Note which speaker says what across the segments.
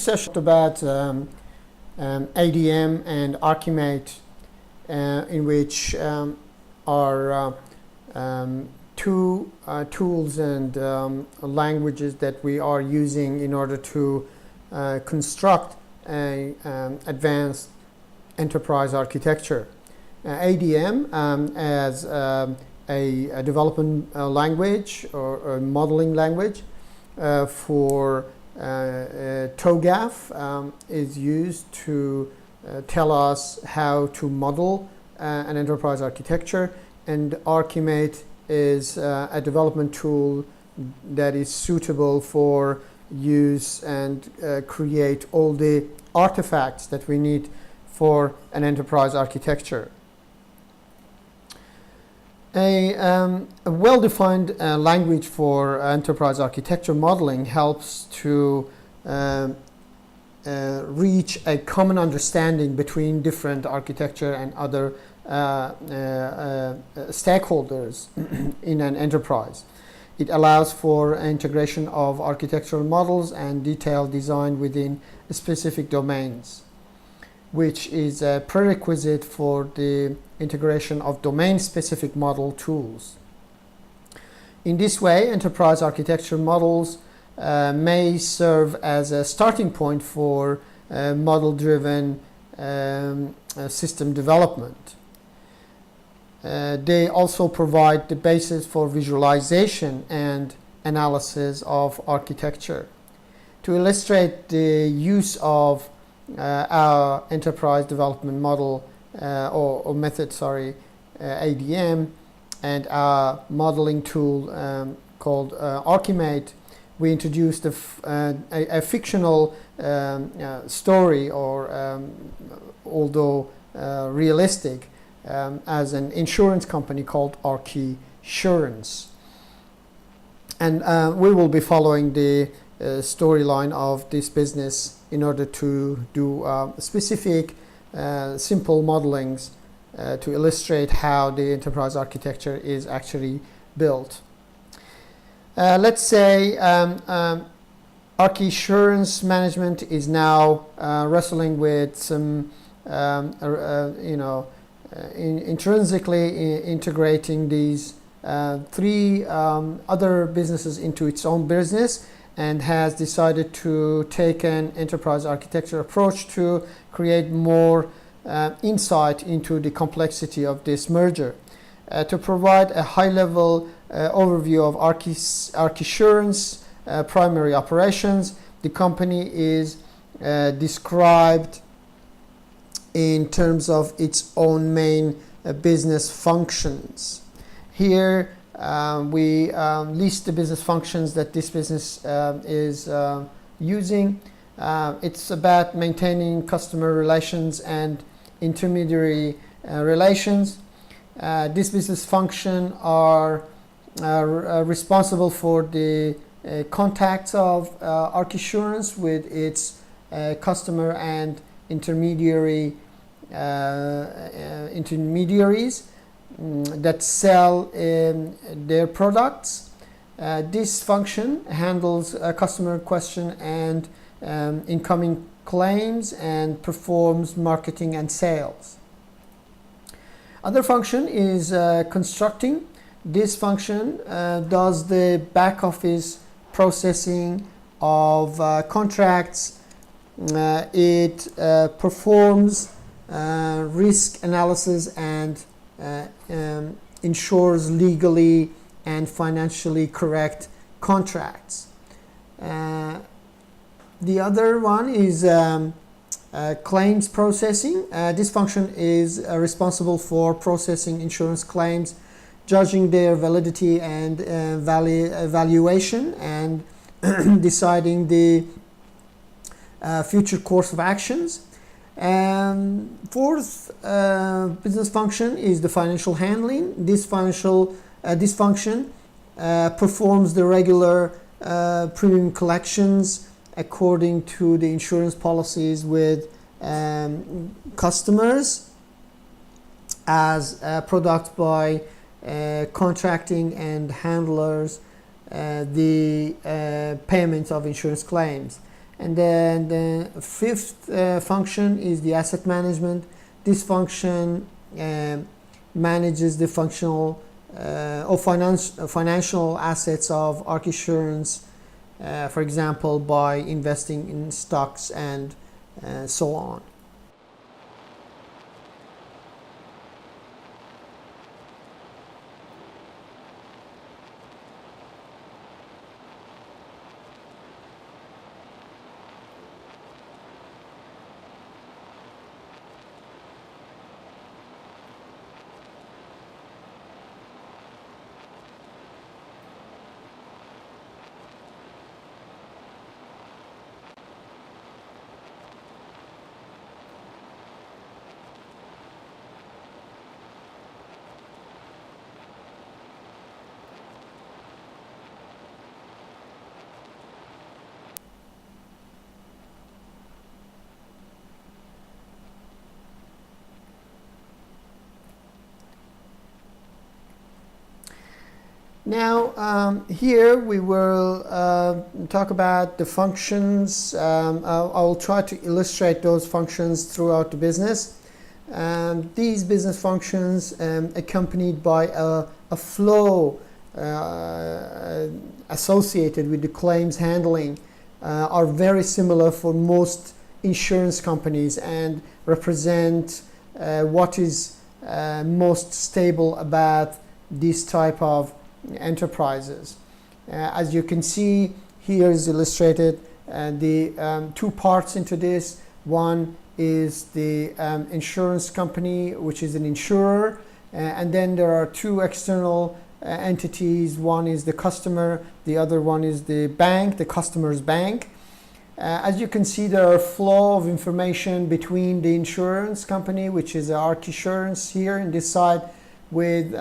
Speaker 1: session about ADM and ArchiMate, in which are two tools and languages that we are using in order to construct a advanced enterprise architecture. ADM as a development language or a modeling language for TOGAF is used to tell us how to model an enterprise architecture, and ArchiMate is a development tool that is suitable for use and create all the artifacts that we need for an enterprise architecture. A well-defined language for enterprise architecture modeling helps to reach a common understanding between different architecture and other stakeholders in an enterprise. It allows for integration of architectural models and detailed design within specific domains, which is a prerequisite for the integration of domain-specific model tools. In this way, enterprise architecture models may serve as a starting point for model-driven system development. They also provide the basis for visualization and analysis of architecture. To illustrate the use of our enterprise development model or method, ADM, and our modeling tool called ArchiMate, we introduced a fictional story, or although realistic, as an insurance company called ArchiSurance. And we will be following the storyline of this business in order to do specific simple modelings to illustrate how the enterprise architecture is actually built. Let's say ArchiSurance management is now wrestling with some, intrinsically integrating these three other businesses into its own business, and has decided to take an enterprise architecture approach to create more insight into the complexity of this merger. To provide a high-level overview of ArchiSurance primary operations, the company is described in terms of its own main business functions. Here we list the business functions that this business is using. It's about maintaining customer relations and intermediary relations. This business function are responsible for the contacts of ArchiSurance with its customer and intermediaries that sell their products. This function handles customer question and incoming claims and performs marketing and sales. Other function is constructing. This function does the back office processing of contracts. It performs risk analysis and ensures legally and financially correct contracts. The other one is claims processing. This function is responsible for processing insurance claims, judging their validity and valuation, and deciding the future course of actions. Fourth business function is the financial handling. This function performs the regular premium collections according to the insurance policies with customers as product by contracting and handlers the payment of insurance claims. And then the fifth function is the asset management. This function manages the functional or financial assets of Archisurance, for example, by investing in stocks and so on. Now, here we will talk about the functions. I'll try to illustrate those functions throughout the business. These business functions, accompanied by a flow associated with the claims handling, are very similar for most insurance companies and represent what is most stable about this type of enterprises. As you can see, here is illustrated the two parts into this. One is the insurance company, which is an insurer, and then there are two external entities. One is the customer, the other one is the bank, the customer's bank. As you can see, there are flow of information between the insurance company, which is Archisurance here in this side, with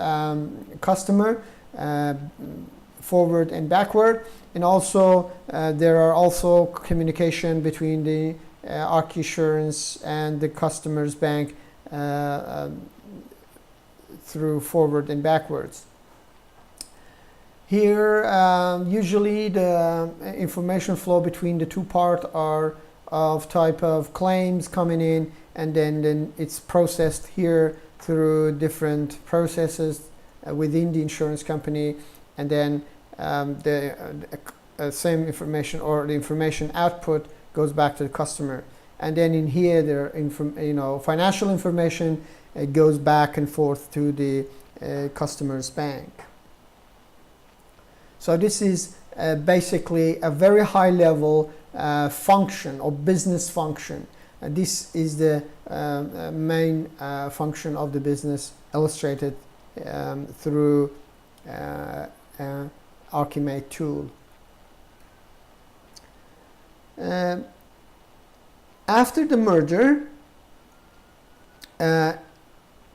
Speaker 1: customer, forward and backward, and also there are also communication between the Archisurance and the customer's bank through forward and backwards. Here, usually the information flow between the two parts are of type of claims coming in, and then it's processed here through different processes within the insurance company, and then the same information or the information output goes back to the customer. And then in here, there financial information goes back and forth to the customer's bank. So this is basically a very high level function or business function. This is the main function of the business illustrated through ArchiMate tool. After the merger,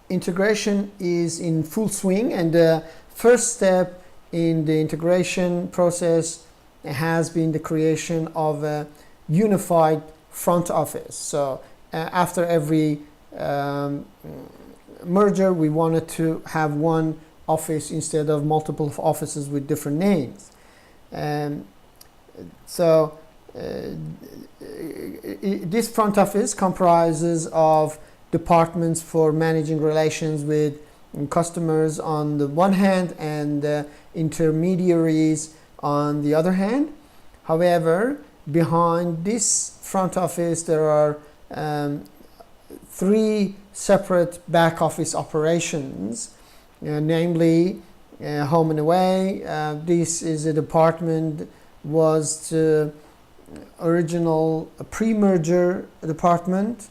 Speaker 1: integration is in full swing, and the first step in the integration process has been the creation of a unified front office. So after every merger, we wanted to have one office instead of multiple offices with different names. This front office comprises of departments for managing relations with customers on the one hand and intermediaries on the other hand. However, behind this front office there are three separate back office operations, namely home and away. This is a department, was the original pre-merger department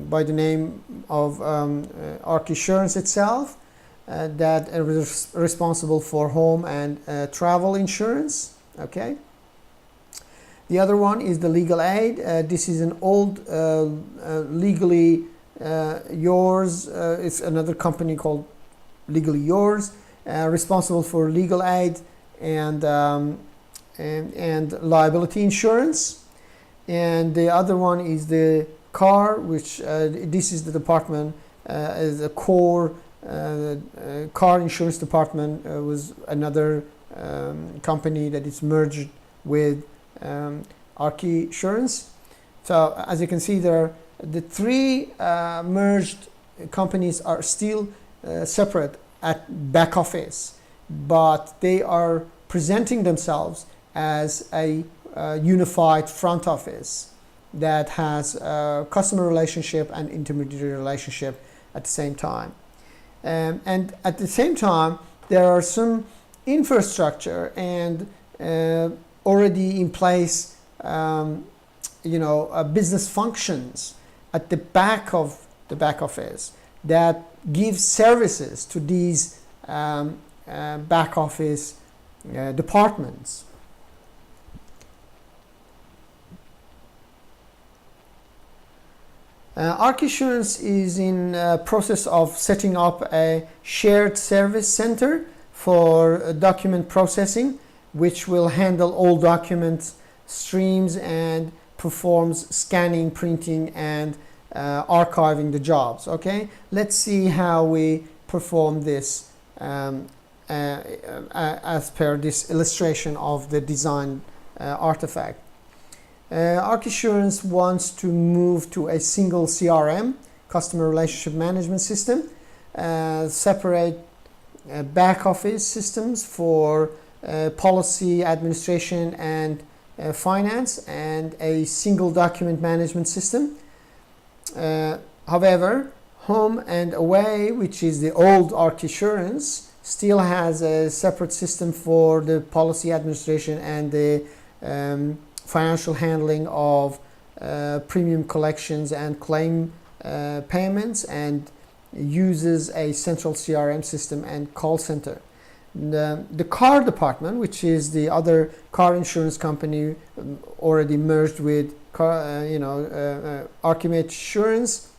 Speaker 1: by the name of Archisurance itself, that is responsible for home and travel insurance. Okay. The other one is the legal aid. This is an old Legally Yours. It's another company called Legally Yours, responsible for legal aid and liability insurance. And the other one is the car, which this is the department, is a core car insurance department. Was another company that is merged with ArchiSurance. So as you can see there, the three merged companies are still separate at back office, but they are presenting themselves as a unified front office that has a customer relationship and intermediary relationship at the same time. And at the same time, there are some infrastructure and already in place, business functions at the back of the back office that give services to these back office departments. ArchiSurance is in process of setting up a shared service center for document processing, which will handle all document streams and performs scanning, printing, and archiving the jobs. Okay, let's see how we perform this as per this illustration of the design artifact. ArchiSurance wants to move to a single CRM, customer relationship management system, separate back office systems for policy, administration, and finance, and a single document management system. However, Home and Away, which is the old ArchiSurance, still has a separate system for the policy administration and the financial handling of premium collections and claim payments, and uses a central CRM system and call center. The car department, which is the other car insurance company already merged with ArchiMate Insurance,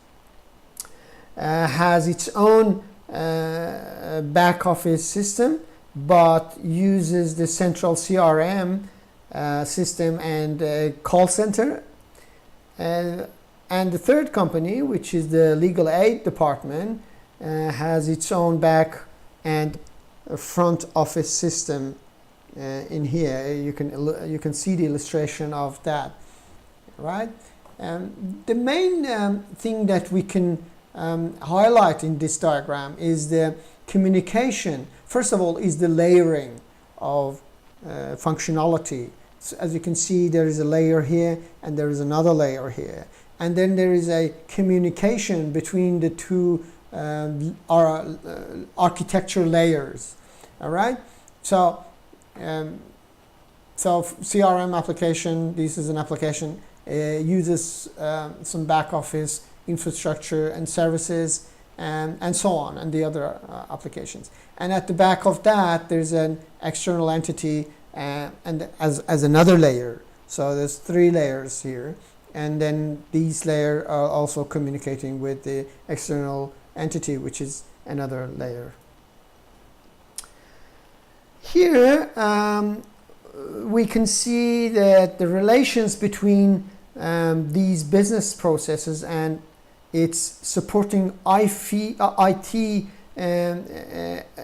Speaker 1: has its own back office system, but uses the central CRM system and call center. And the third company, which is the legal aid department, has its own back and front office system. In here you can see the illustration of that, right? The main thing that we can highlight in this diagram is the communication. First of all is the layering of functionality. So as you can see, there is a layer here and there is another layer here, and then there is a communication between the two architecture layers. All right, so CRM application, this is an application, uses some back office infrastructure and services, and so on, and the other applications. And at the back of that, there's an external entity and as another layer. So there's three layers here, and then these layers are also communicating with the external entity, which is another layer. Here we can see that the relations between these business processes and its supporting IT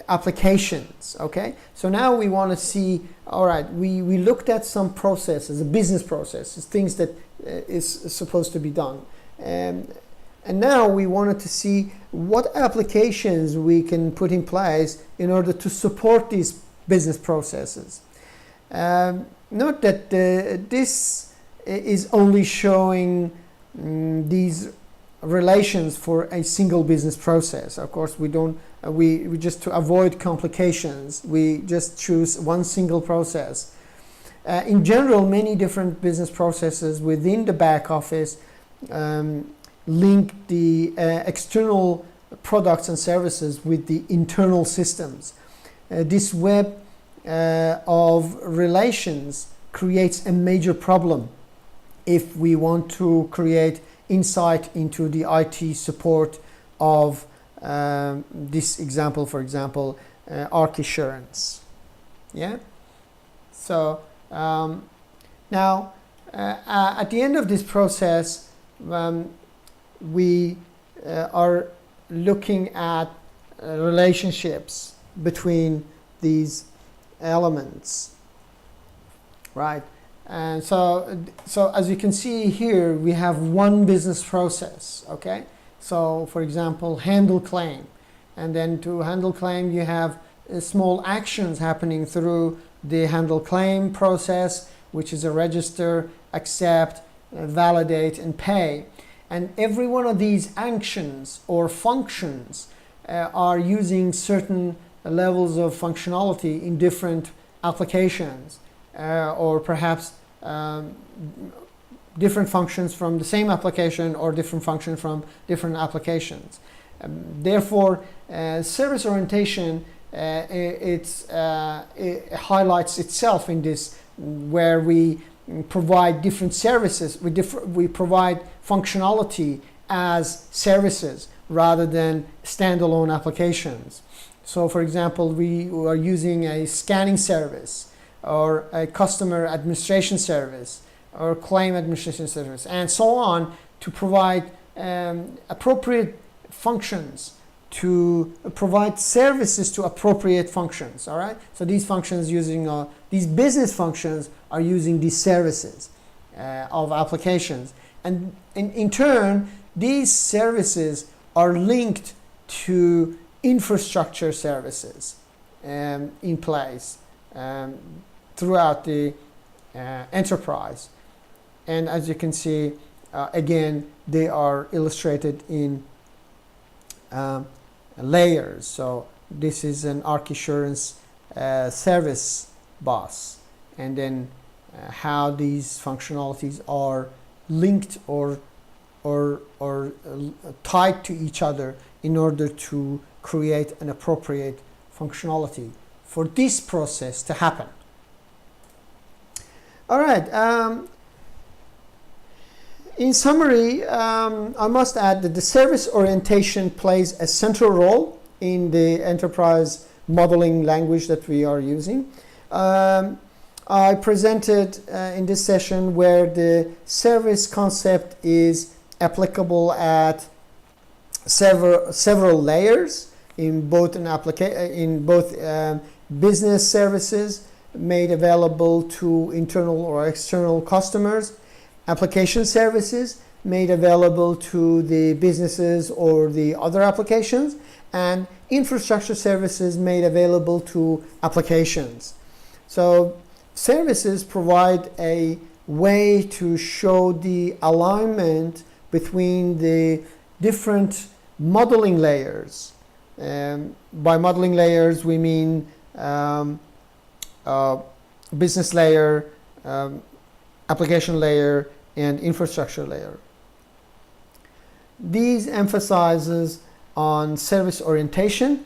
Speaker 1: applications. Okay, so now we want to see, all right, we looked at some processes, a business processes, things that is supposed to be done, and now we wanted to see what applications we can put in place in order to support these business processes. Note that this is only showing these relations for a single business process. Of course, we don't. We just, to avoid complications, we just choose one single process. In general, many different business processes within the back office link the external products and services with the internal systems. This web of relations creates a major problem if we want to create insight into the IT support of this example, for example, ArchiSurance. Yeah. So now at the end of this process, we are looking at relationships between these elements, right? And so as you can see here, we have one business process, okay? So for example, handle claim. And then to handle claim, you have small actions happening through the handle claim process, which is a register, accept, validate, and pay. And every one of these actions or functions are using certain levels of functionality in different applications, or perhaps different functions from the same application or different functions from different applications. Therefore, service orientation it highlights itself in this, where we provide different services, we provide functionality as services rather than standalone applications. So for example, we are using a scanning service or a customer administration service or claim administration service and so on to provide appropriate functions, to provide services to appropriate functions. All right, so these functions using these business functions are using these services of applications, and in turn these services are linked to infrastructure services in place throughout the enterprise. And as you can see, again, they are illustrated in layers. So this is an ArchiSurance service bus, and then how these functionalities are linked or tied to each other in order to create an appropriate functionality for this process to happen. All right. In summary, I must add that the service orientation plays a central role in the enterprise modeling language that we are using. I presented in this session where the service concept is applicable at several layers in both business services made available to internal or external customers, application services made available to the businesses or the other applications, and infrastructure services made available to applications. So services provide a way to show the alignment between the different modeling layers. By modeling layers, we mean business layer, application layer, and infrastructure layer. These emphasizes on service orientation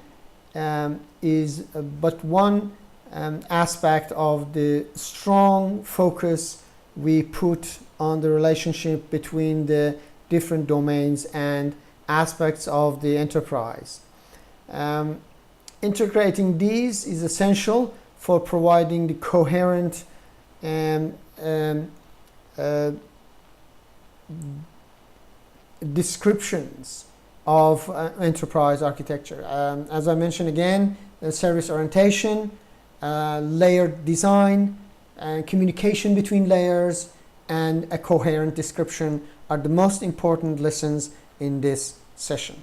Speaker 1: is but one aspect of the strong focus we put on the relationship between the different domains and aspects of the enterprise. Integrating these is essential for providing the coherent descriptions of enterprise architecture. As I mentioned again, service orientation, layer design, communication between layers, and a coherent description are the most important lessons in this session.